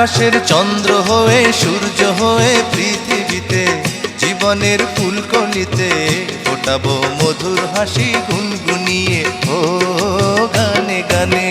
আকাশের চন্দ্র হয়ে সূর্য হয়ে পৃথিবীতে জীবনের ফুলকলিতে ফোটাবো মধুর হাসি গুনগুনিয়ে ও গানে গানে।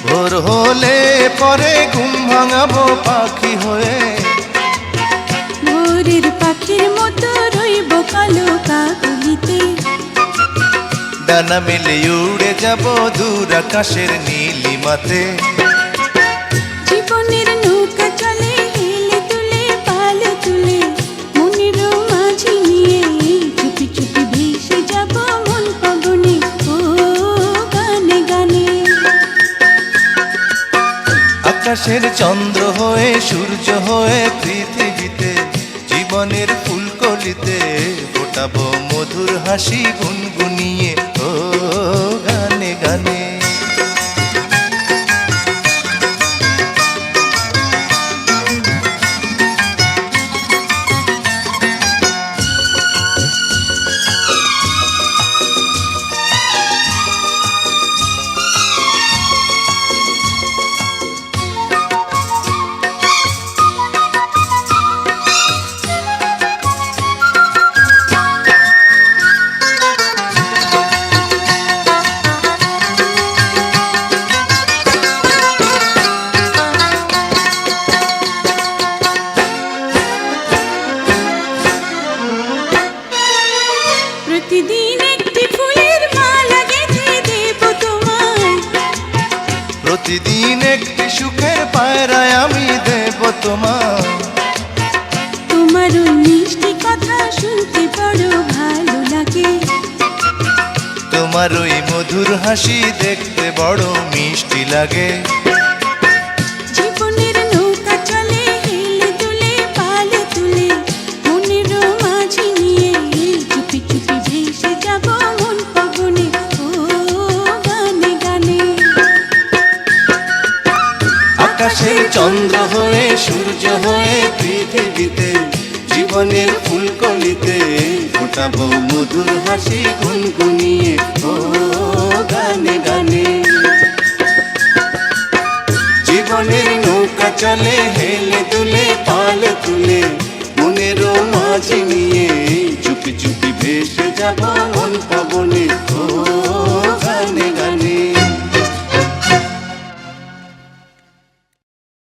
ভোর হলে পরে ঘুম ভাঙাবো পাখি হয়ে, ভোরের পাখির মতো রইব কালো কাকলিতে। ডানা মেলে উড়ে যাব দূর আকাশের নীলিমাতে। জীবনের নৌকা চলে হেলে তুলে পালে তুলে, মনের মাঝি নিয়ে চুপি চুপি ভেসে যাব মন পবনে ও গানে গানে। আকাশের চন্দ্র হয়ে সূর্য হয়ে পৃথিবীতে জীবনের ফুলকলিতে ফোটাবো মধুর হাসি গুনগুনিয়ে ও গানে গানে। প্রতিদিন একটি ফুলের মালা গেঁথে দেব তোমায়, প্রতিদিন একটি সুখের পায়রায় আমি দেব তোমার। তোমার ওই মিষ্টি কথা শুনতে বড় ভালো লাগে, তোমার ওই মধুর হাসি দেখতে বড় মিষ্টি লাগে। জীবনের নৌকা চলে হেলে দুলে পালে তুলে, মনের মাঝি নিয়ে চুপি চুপি ভেসে যাব মন পবনে ও গানে গানে। আকাশের চন্দ্র হয়ে সূর্য হয়ে পৃথিবীতে জীবনের ফুলকলিতে ফোটাবো মধুর হাসি গুনগুনিয়ে ও গানে গানে। জীবনের নৌকা চলে হেলে দুলে পালে তুলে, মনের মাঝি নিয়ে চুপি চুপি ভেসে যাব মন পবনে ও